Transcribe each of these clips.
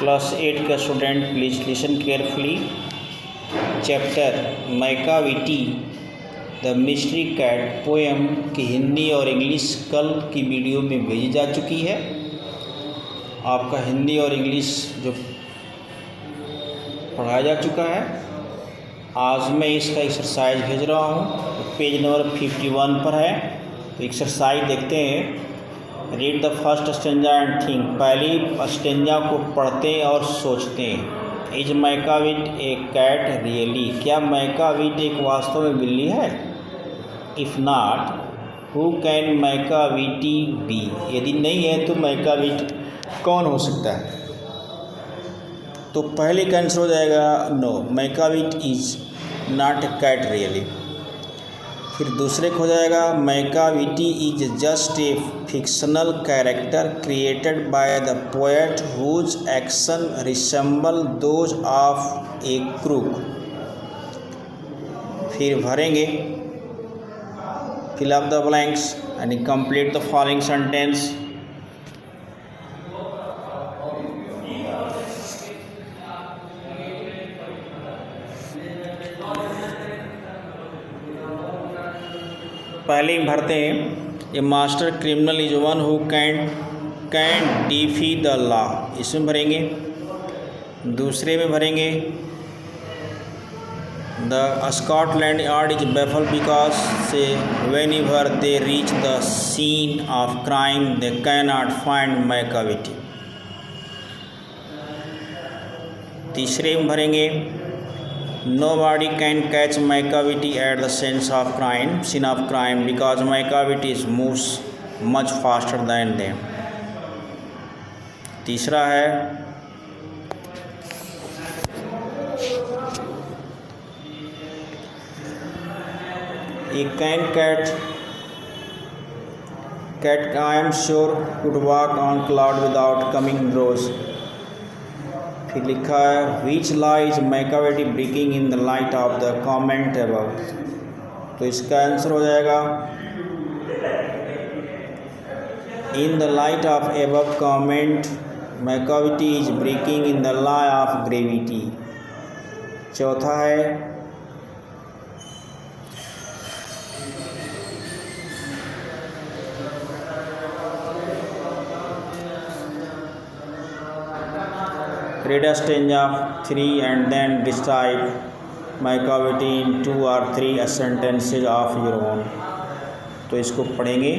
Class 8 का student please listen carefully. Chapter Macavity the mystery cat poem की हिंदी और English कल की वीडियो में भेजी जा चुकी है। आपका हिंदी और इंग्लिश जो पढ़ाया जा चुका है, आज मैं इसका एक्सरसाइज भेज रहा हूँ। पेज नंबर 51 पर है। तो एक्सरसाइज देखते हैं। Read the first stanza and think. पहली स्टेंजा को पढ़ते हैं और सोचते हैं। Is Macavity a cat really? क्या मैकाविट एक वास्तव में बिल्ली है? If not, who can Macavity be? यदि नहीं है तो मैकाविट कौन हो सकता है? तो पहले का आंसर हो जाएगा no, Macavity is not a cat really. फिर दूसरे को हो जाएगा Macavity is just a fictional character created by the poet whose action resemble those of a crook. फिर भरेंगे fill up the blanks and complete the following sentence. पहले ही भरते हैं। A master criminal is one who can defy the law. इसमें भरेंगे। दूसरे में भरेंगे the Scotland Yard is baffle because से when ever they reach the scene of crime they can not find Macavity. तीसरे में भरेंगे Nobody can catch Macavity at the scene of crime because Macavity moves much faster than them. तीसरा है A cat I am sure could walk on cloud without coming rose. फिर लिखा है which law is Macavity breaking in the light of the comment above। तो इसका answer हो जाएगा in the light of above comment Macavity is breaking in the law of gravity। चौथा है read a stanza of 3 and then describe Macavity in 2 or 3 sentences of your own। तो इसको पढ़ेंगे।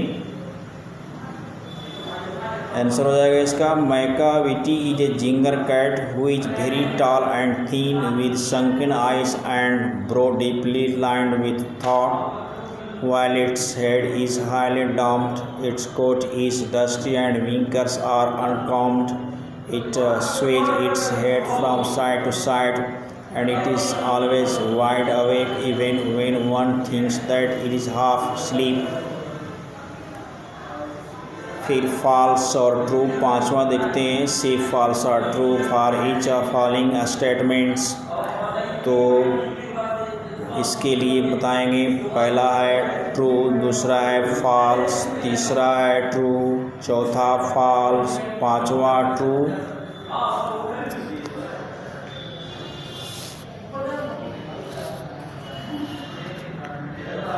Answer हो जाएगा इसका Macavity is a ginger cat who is very tall and thin with sunken eyes and brow deeply lined with thought, while its head is highly domed, its coat is dusty and winkers are uncombed. It sways its head from side to side and it is always wide awake even when one thinks that it is half asleep। फिर false और true पांचवा देखते हैं। say false or true for each of following statements। तो इसके लिए बताएंगे। पहला है ट्रू, दूसरा है फॉल्स, तीसरा है ट्रू, चौथा फॉल्स, पांचवा true.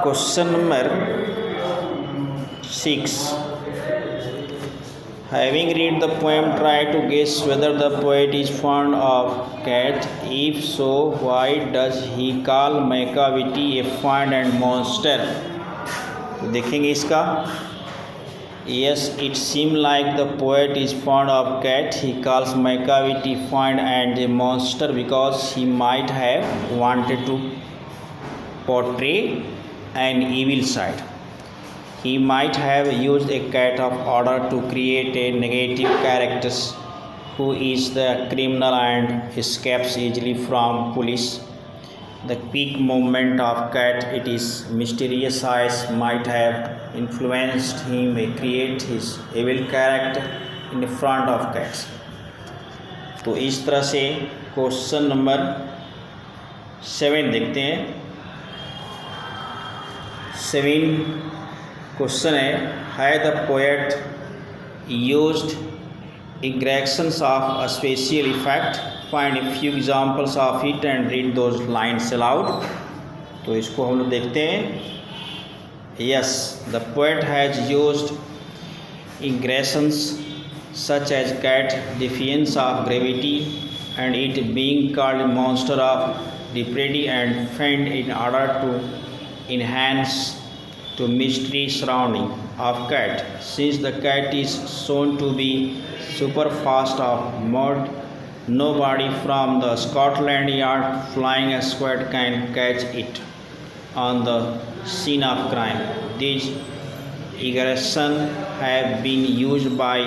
Question number 6। Having read the poem, try to guess whether the poet is fond of cat. If so, why does he call Macavity a fiend and monster? तो देखेंगे इसका। Yes, it seems like the poet is fond of cat. He calls Macavity fiend and a monster because he might have wanted to portray an evil side. He might have used a cat of order to create a negative character who is the criminal and escapes easily from police. The quick movement of cat, its mysterious eyes might have influenced him to create his evil character in front of cats। तो इस तरह से question number 7 देखते हैं। 7 question है the poet used aggregations of a spatial effect. Find a few examples of it and read those lines aloud. तो इसको हम लोग देखते हैं। Yes, the poet has used aggregations such as cat defiance of gravity and it being called a monster of depravity and feigned in order to enhance to mystery surrounding of cat. Since the cat is shown to be super fast of mud, nobody from the Scotland Yard flying squad can catch it on the scene of crime. These aggregations have been used by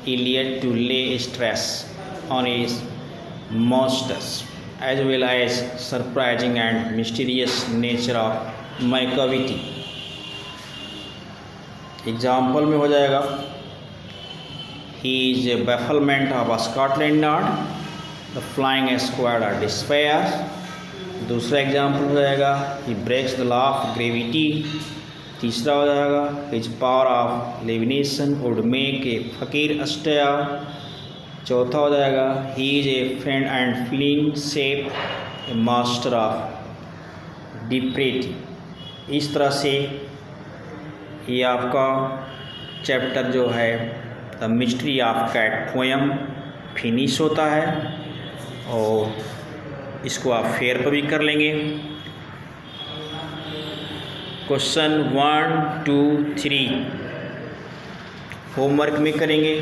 Eliot to lay stress on his monsters as well as surprising and mysterious nature of Macavity. Example में हो जाएगा he is a bafflement of Scotland Yard, the Flying Squad are despair. दूसरा example हो जाएगा he breaks the law of gravity. तीसरा हो जाएगा his power of levitation would make a fakir stare. चौथा हो जाएगा he is a friend and feline shape a master of depravity. इस तरह से ये आपका चैप्टर जो है the mystery of cat poem finish होता है और इसको आप फेयर पर भी कर लेंगे। क्वेश्चन 1, 2, 3 होमवर्क में करेंगे।